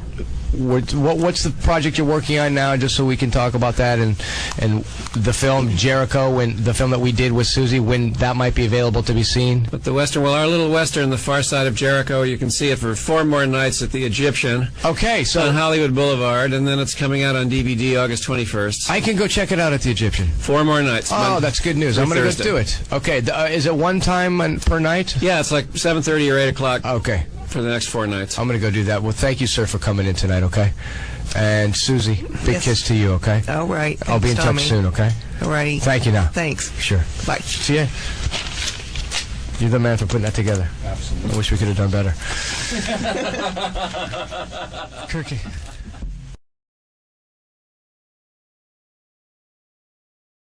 What's the project you're working on now, just so we can talk about that, and the film Jericho, the film that we did with Susie, when that might be available to be seen? But the Western, our little Western, The Far Side of Jericho, you can see it for 4 more nights at the Egyptian. Okay, so on Hollywood Boulevard, and then it's coming out on DVD August 21st. I can go check it out at the Egyptian. 4 more nights. Oh, that's good news. I'm going to go do it. Okay, is it one time per night? Yeah, it's like 7:30 or 8 o'clock. Okay. For the next 4 nights. I'm going to go do that. Well, thank you, sir, for coming in tonight, okay? And Susie, big kiss to you, okay? All right. I'll be in touch soon, okay? All right. Thank you now. Thanks. Sure. Bye. See ya. You're the man for putting that together. Absolutely. I wish we could have done better. Kirky.